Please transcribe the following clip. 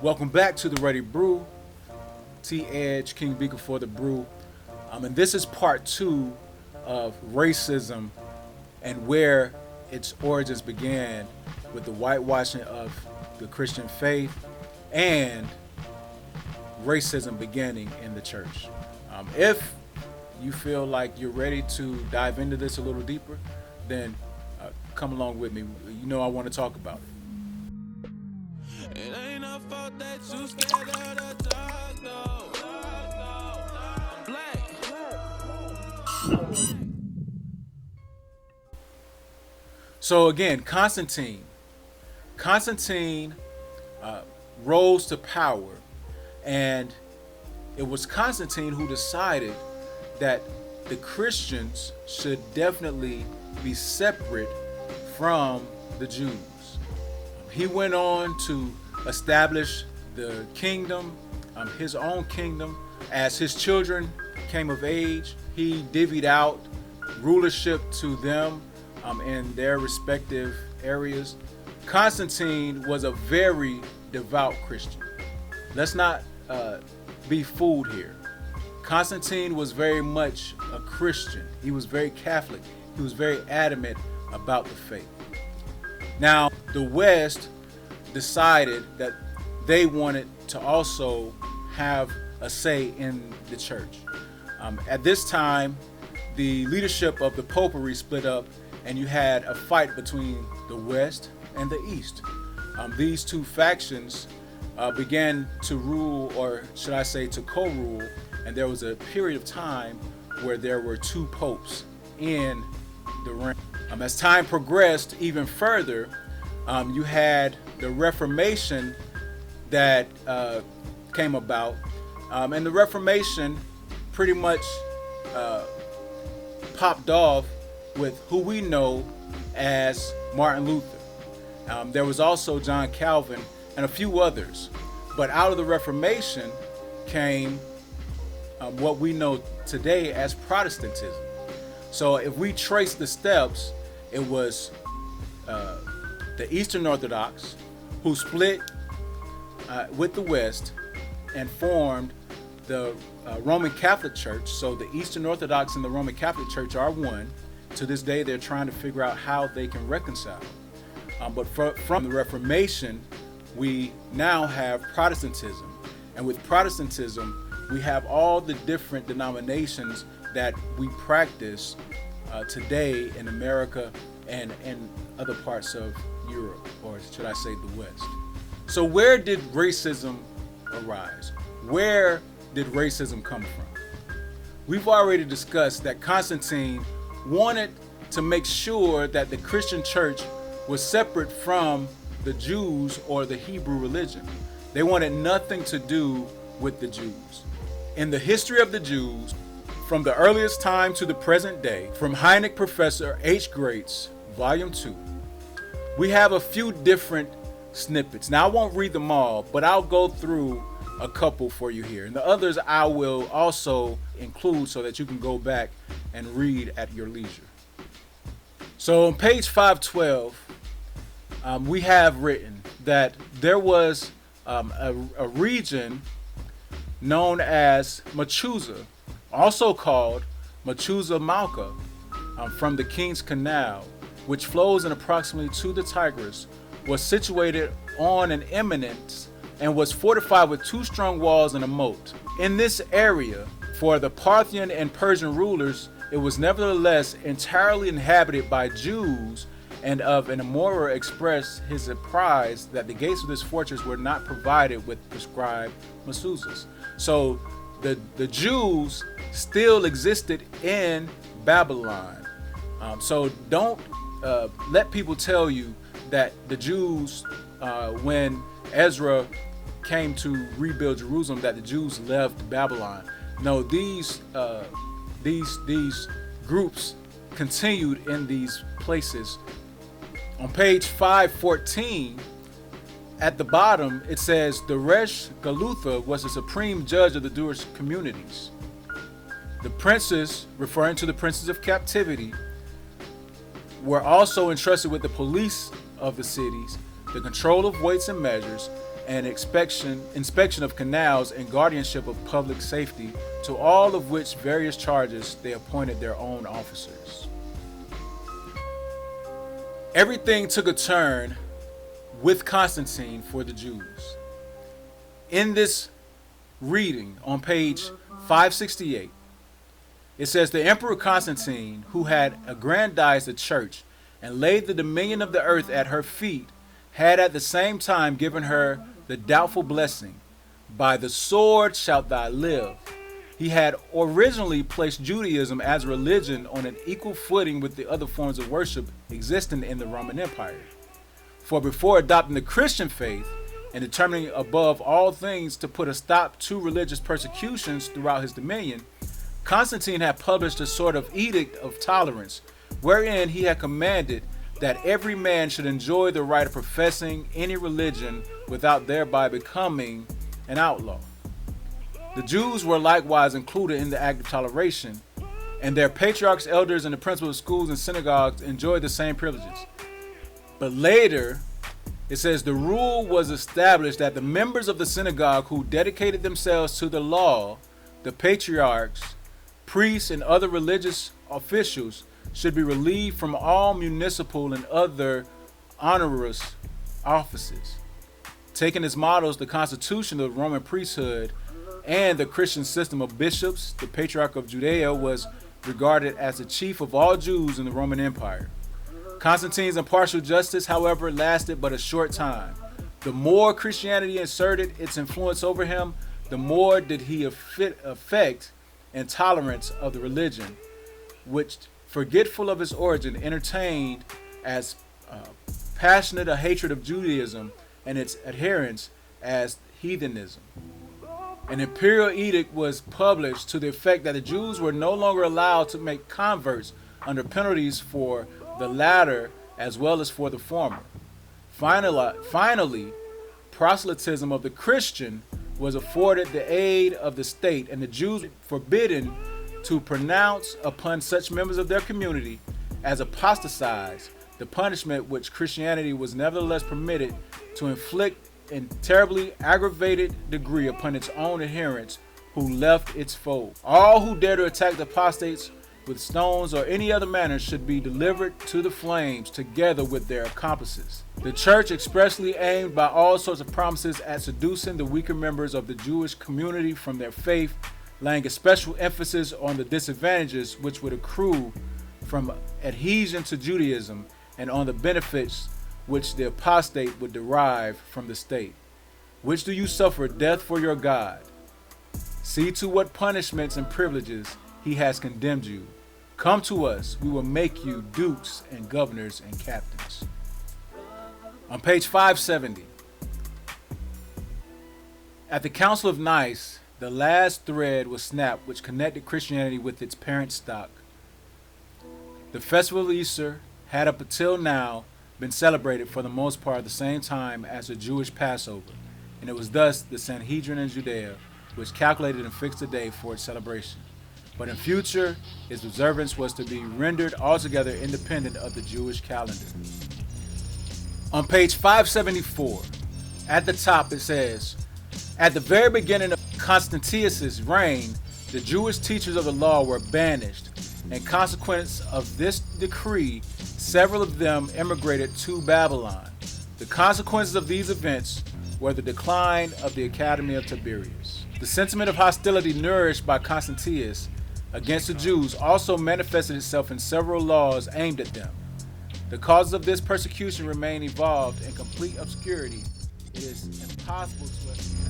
Welcome back to the Ruddy Brew. T-Edge, King Beaker for the Brew. And this is part two of racism and where its origins began with the whitewashing of the Christian faith and racism beginning in the church. If you feel like you're ready to dive into this a little deeper, then come along with me. You know I want to talk about it. It ain't no fault that you scared of the dark, though. Black. So again, Constantine rose to power, and it was Constantine who decided that the Christians should definitely be separate from the Jews. He went on to establish the kingdom, his own kingdom. As his children came of age, he divvied out rulership to them in their respective areas. Constantine was a very devout Christian. Let's not be fooled here. Constantine was very much a Christian. He was very Catholic. He was very adamant about the faith. Now, the West decided that they wanted to also have a say in the church. At this time, the leadership of the popery split up, and you had a fight between the West and the East. These two factions began to rule, or should I say to co-rule, and there was a period of time where there were two popes in the reign. As time progressed even further, you had the Reformation that came about, and the Reformation pretty much popped off with who we know as Martin Luther. There was also John Calvin and a few others, but out of the Reformation came what we know today as Protestantism. So if we trace the steps, it was the Eastern Orthodox who split with the West and formed the Roman Catholic Church. So the Eastern Orthodox and the Roman Catholic Church are one. To this day, they're trying to figure out how they can reconcile. But from the Reformation, we now have Protestantism. And with Protestantism, we have all the different denominations that we practice today in America and in other parts of Europe, or should I say the West. So where did racism arise? Where did racism come from? We've already discussed that Constantine wanted to make sure that the Christian church was separate from the Jews or the Hebrew religion. They wanted nothing to do with the Jews. In the history of the Jews, from the earliest time to the present day, from Heineck Professor H. Graetz, Volume 2, we have a few different snippets. Now, I won't read them all, but I'll go through a couple for you here. And the others I will also include so that you can go back and read at your leisure. So on page 512, we have written that there was a region known as Machusa, also called Machusa Malka, from the King's Canal, which flows in approximately to the Tigris, was situated on an eminence and was fortified with two strong walls and a moat. In this area, for the Parthian and Persian rulers, it was nevertheless entirely inhabited by Jews, and of an Amora expressed his surprise that the gates of this fortress were not provided with prescribed mezuzahs. So the Jews still existed in Babylon. So don't let people tell you that the Jews, when Ezra came to rebuild Jerusalem, that the Jews left Babylon. No, these groups continued in these places. On page 514, at the bottom, it says the Resh Galutha was the supreme judge of the Jewish communities. The princes, referring to the princes of captivity, were also entrusted with the police of the cities, the control of weights and measures, and inspection of canals and guardianship of public safety, to all of which various charges they appointed their own officers. Everything took a turn with Constantine for the Jews. In this reading on page 568, it says, the Emperor Constantine, who had aggrandized the church and laid the dominion of the earth at her feet, had at the same time given her the doubtful blessing, by the sword shalt thou live. He had originally placed Judaism as a religion on an equal footing with the other forms of worship existing in the Roman Empire. For before adopting the Christian faith and determining above all things to put a stop to religious persecutions throughout his dominion, Constantine had published a sort of edict of tolerance, wherein he had commanded that every man should enjoy the right of professing any religion without thereby becoming an outlaw. The Jews were likewise included in the act of toleration, and their patriarchs, elders, and the principals of schools and synagogues enjoyed the same privileges. But later, it says the rule was established that the members of the synagogue who dedicated themselves to the law, the patriarchs, priests, and other religious officials should be relieved from all municipal and other onerous offices. Taking as models the constitution of the Roman priesthood and the Christian system of bishops, the Patriarch of Judea was regarded as the chief of all Jews in the Roman Empire. Constantine's impartial justice, however, lasted but a short time. The more Christianity inserted its influence over him, the more did he affect intolerance of the religion, which, forgetful of its origin, entertained as passionate a hatred of Judaism and its adherents as heathenism. An imperial edict was published to the effect that the Jews were no longer allowed to make converts under penalties for the latter as well as for the former. Finally, proselytism of the Christian was afforded the aid of the state, and the Jews were forbidden to pronounce upon such members of their community as apostatized the punishment which Christianity was nevertheless permitted to inflict in terribly aggravated degree upon its own adherents who left its fold. All who dare to attack the apostates with stones or any other manner should be delivered to the flames together with their accomplices. The church expressly aimed by all sorts of promises at seducing the weaker members of the Jewish community from their faith, laying a special emphasis on the disadvantages which would accrue from adhesion to Judaism and on the benefits which the apostate would derive from the state. Which do you suffer death for your God? See to what punishments and privileges he has condemned you. Come to us, we will make you dukes and governors and captains. On page 570, at the Council of Nice, the last thread was snapped which connected Christianity with its parent stock. The festival of Easter had up until now been celebrated for the most part at the same time as the Jewish Passover, and it was thus the Sanhedrin in Judea which calculated and fixed a day for its celebration. But in future, its observance was to be rendered altogether independent of the Jewish calendar. On page 574, at the top it says, at the very beginning of Constantius' reign, the Jewish teachers of the law were banished. In consequence of this decree, several of them emigrated to Babylon. The consequences of these events were the decline of the Academy of Tiberius. The sentiment of hostility nourished by Constantius against the Jews also manifested itself in several laws aimed at them. The causes of this persecution remain involved in complete obscurity. It is impossible to estimate.